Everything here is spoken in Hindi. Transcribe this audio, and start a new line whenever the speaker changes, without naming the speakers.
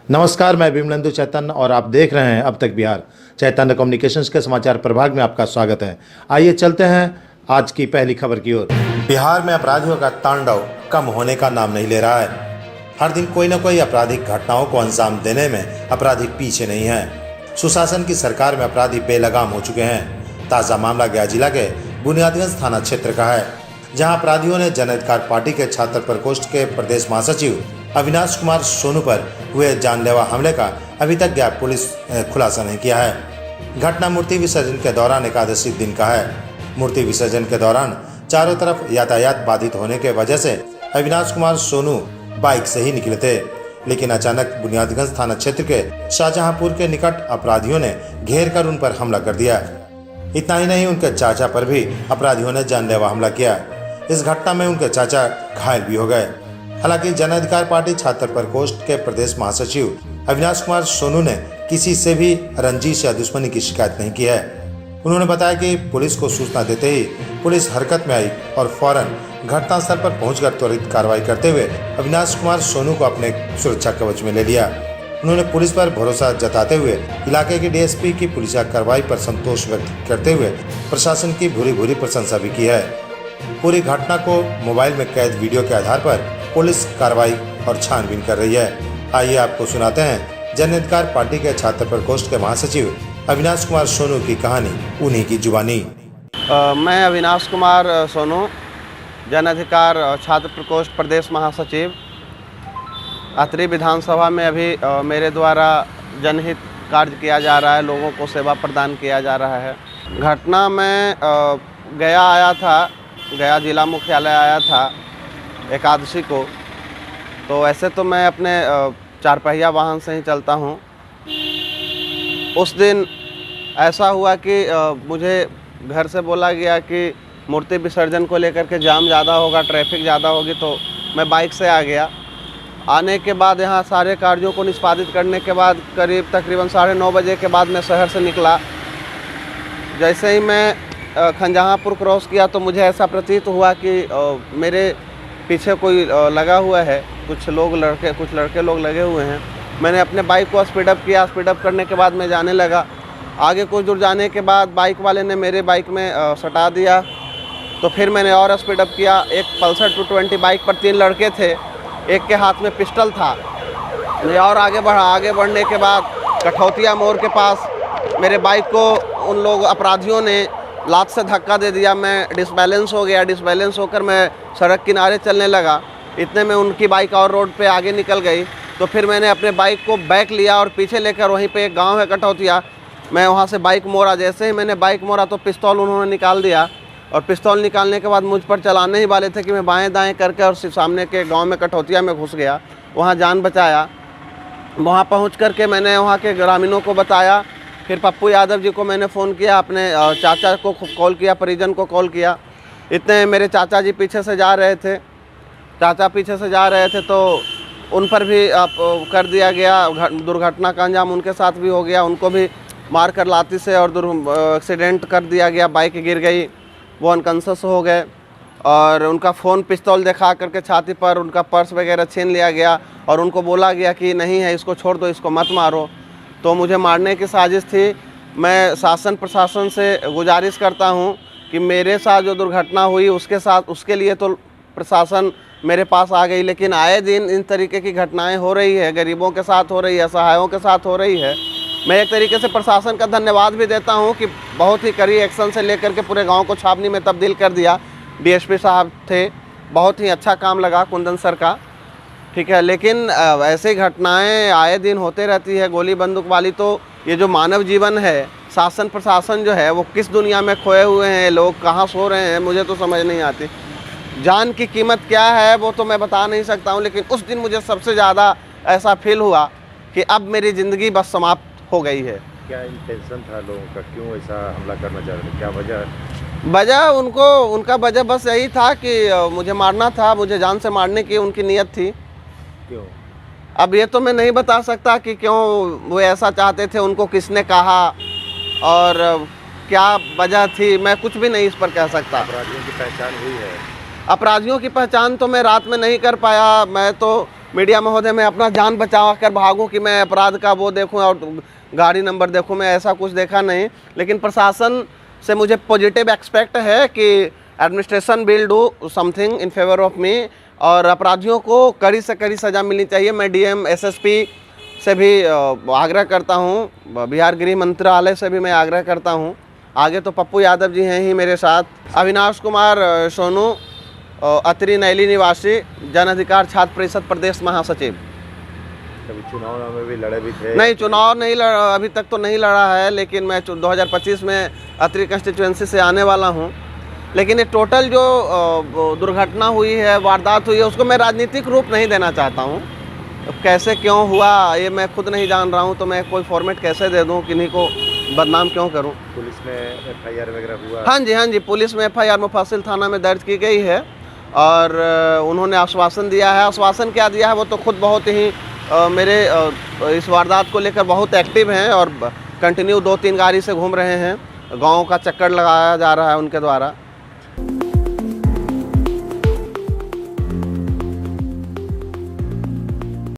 नमस्कार, मैं विमलेंदु चैतन्य और आप देख रहे हैं अब तक बिहार। चैतन्य कम्युनिकेशंस के समाचार प्रभाग में आपका स्वागत है। आइए चलते हैं आज की पहली खबर की ओर। बिहार में अपराधियों का तांडव कम होने का नाम नहीं ले रहा है। हर दिन कोई न कोई आपराधिक घटनाओं को अंजाम देने में अपराधी पीछे नहीं है। सुशासन की सरकार में अपराधी बेलगाम हो चुके हैं। ताज़ा मामला गया जिला के बुनियादगंज थाना क्षेत्र का है, जहां अपराधियों ने जन अधिकार पार्टी के छात्र प्रकोष्ठ के प्रदेश महासचिव अविनाश कुमार सोनू पर हुए जानलेवा हमले का अभी तक गैप पुलिस खुलासा नहीं किया है। घटना मूर्ति विसर्जन के दौरान एकादशी दिन का है। मूर्ति विसर्जन के दौरान चारों तरफ यातायात बाधित होने के वजह से अविनाश कुमार सोनू बाइक से ही निकले थे, लेकिन अचानक बुनियादगंज थाना क्षेत्र के शाहजहांपुर के निकट अपराधियों ने घेर कर उन पर हमला कर दिया। इतना ही नहीं, उनके चाचा पर भी अपराधियों ने जानलेवा हमला किया। इस घटना में उनके चाचा घायल भी हो गए। हालांकि जन अधिकार पार्टी छात्र प्रकोष्ठ के प्रदेश महासचिव अविनाश कुमार सोनू ने किसी से भी रंजिश या दुश्मनी की शिकायत नहीं की है। उन्होंने बताया कि पुलिस को सूचना देते ही पुलिस हरकत में आई और फौरन घटनास्थल पर पहुंचकर त्वरित कार्रवाई करते हुए अविनाश कुमार सोनू को अपने सुरक्षा कवच में ले लिया। उन्होंने पुलिस पर भरोसा जताते हुए इलाके के डीएसपी की पुलिस कार्रवाई पर संतोष व्यक्त करते हुए प्रशासन की भूरी भूरी प्रशंसा भी की है। पूरी घटना को मोबाइल में कैद वीडियो के आधार पर पुलिस कार्रवाई और छानबीन कर रही है। आइए आपको सुनाते हैं जन अधिकार पार्टी के छात्र प्रकोष्ठ के महासचिव अविनाश कुमार सोनू की कहानी, उन्हीं की जुबानी।
मैं अविनाश कुमार सोनू, जन अधिकार छात्र प्रकोष्ठ प्रदेश महासचिव। अतरी विधानसभा में अभी मेरे द्वारा जनहित कार्य किया जा रहा है, लोगों को सेवा प्रदान किया जा रहा है। घटना में गया जिला मुख्यालय आया था एकादशी को। तो ऐसे तो मैं अपने चार पहिया वाहन से ही चलता हूँ। उस दिन ऐसा हुआ कि मुझे घर से बोला गया कि मूर्ति विसर्जन को लेकर के जाम ज़्यादा होगा, ट्रैफिक ज़्यादा होगी, तो मैं बाइक से आ गया। आने के बाद यहाँ सारे कार्यों को निष्पादित करने के बाद करीब तकरीबन 9:30 बजे के बाद मैं शहर से निकला। जैसे ही मैं खंजहांपुर क्रॉस किया तो मुझे ऐसा प्रतीत हुआ कि मेरे पीछे कोई लगा हुआ है, कुछ लड़के लोग लगे हुए हैं। मैंने अपने बाइक को स्पीडअप किया। स्पीडअप करने के बाद मैं जाने लगा। आगे कुछ दूर जाने के बाद बाइक वाले ने मेरे बाइक में सटा दिया। तो फिर मैंने और स्पीडअप किया। एक पल्सर 220 बाइक पर 3 लड़के थे, एक के हाथ में पिस्टल था। मैं और आगे बढ़ने के बाद कठौतिया मोड़ के पास मेरे बाइक को उन लोग अपराधियों ने लात से धक्का दे दिया। मैं डिसबैलेंस हो गया। डिसबैलेंस होकर मैं सड़क किनारे चलने लगा। इतने में उनकी बाइक और रोड पे आगे निकल गई। तो फिर मैंने अपने बाइक को बैक लिया और पीछे लेकर वहीं पे एक गांव है कठौतिया, मैं वहां से बाइक मोड़ा। जैसे ही मैंने बाइक मोड़ा तो पिस्तौल उन्होंने निकाल दिया, और पिस्तौल निकालने के बाद मुझ पर चलाने ही वाले थे कि मैं बाएँ दाएँ करके और सामने के गाँव में कठौतिया में घुस गया। वहाँ जान बचाया। वहाँ पहुँच करके मैंने वहाँ के ग्रामीणों को बताया। फिर पप्पू यादव जी को मैंने फ़ोन किया, अपने चाचा को कॉल किया, परिजन को कॉल किया। इतने मेरे चाचा जी पीछे से जा रहे थे तो उन पर भी कर दिया गया। दुर्घटना का अंजाम उनके साथ भी हो गया। उनको भी मार कर लाठी से और एक्सीडेंट कर दिया गया। बाइक गिर गई, वो अनकॉन्शियस हो गए और उनका फ़ोन पिस्तौल दिखा करके छाती पर उनका पर्स वगैरह छीन लिया गया और उनको बोला गया कि नहीं है, इसको छोड़ दो, इसको मत मारो। तो मुझे मारने की साजिश थी। मैं शासन प्रशासन से गुजारिश करता हूं कि मेरे साथ जो दुर्घटना हुई उसके लिए तो प्रशासन मेरे पास आ गई, लेकिन आए दिन इन तरीके की घटनाएं हो रही है, गरीबों के साथ हो रही है, असहायों के साथ हो रही है। मैं एक तरीके से प्रशासन का धन्यवाद भी देता हूं कि बहुत ही कड़ी एक्शन से लेकर के पूरे गाँव को छावनी में तब्दील कर दिया। डीएसपी साहब थे, बहुत ही अच्छा काम लगा कुंदन सर का, ठीक है। लेकिन ऐसी घटनाएं आए दिन होते रहती है, गोली बंदूक वाली। तो ये जो मानव जीवन है, शासन प्रशासन जो है वो किस दुनिया में खोए हुए हैं, लोग कहाँ सो रहे हैं, मुझे तो समझ नहीं आती। जान की कीमत क्या है वो तो मैं बता नहीं सकता हूँ, लेकिन उस दिन मुझे सबसे ज़्यादा ऐसा फील हुआ कि अब मेरी ज़िंदगी बस समाप्त हो गई है।
क्या इंटेंशन था लोगों का, क्यों ऐसा हमला करना चाह रहे थे, क्या
उनका वजह बस यही था कि मुझे मारना था, मुझे जान से मारने की उनकी नीयत थी।
क्यों?
अब ये तो मैं नहीं बता सकता कि क्यों वो ऐसा चाहते थे, उनको किसने कहा और क्या वजह थी, मैं कुछ भी नहीं इस पर कह सकता।
अपराधियों की पहचान हुई है?
अपराधियों की पहचान तो मैं रात में नहीं कर पाया। मैं तो मीडिया महोदय मैं अपना जान बचा कर भागूं कि मैं अपराध का वो देखूं और गाड़ी नंबर देखूं, मैं ऐसा कुछ देखा नहीं। लेकिन प्रशासन से मुझे पॉजिटिव एक्सपेक्ट है कि administration will do something in favour of me और अपराधियों को कड़ी से कड़ी सज़ा मिलनी चाहिए। मैं डीएम एसएसपी से भी आग्रह करता हूं, बिहार गृह मंत्रालय से भी मैं आग्रह करता हूं। आगे तो पप्पू यादव जी हैं ही मेरे साथ। अविनाश कुमार सोनू, अतरी नैली निवासी, जन अधिकार छात्र परिषद प्रदेश महासचिव।
कभी चुनाव में भी लड़े भी थे?
नहीं, चुनाव नहीं लड़ा, अभी तक तो नहीं लड़ा है, लेकिन मैं 2025 में अतरी कंस्टिट्यूएंसी से आने वाला हूं। लेकिन ये टोटल जो दुर्घटना हुई है, वारदात हुई है, उसको मैं राजनीतिक रूप नहीं देना चाहता हूं। कैसे क्यों हुआ ये मैं खुद नहीं जान रहा हूं, तो मैं कोई फॉर्मेट कैसे दे दूं, किन्हीं को बदनाम क्यों करूं।
पुलिस में एफआईआर वगैरह हुआ?
हाँ जी, पुलिस में एफआईआर मुफस्सिल थाना में दर्ज की गई है और उन्होंने आश्वासन दिया है। आश्वासन क्या दिया है वो तो खुद बहुत ही मेरे इस वारदात को लेकर बहुत एक्टिव हैं और कंटिन्यू 2-3 गाड़ी से घूम रहे हैं, गाँव का चक्कर लगाया जा रहा है उनके द्वारा।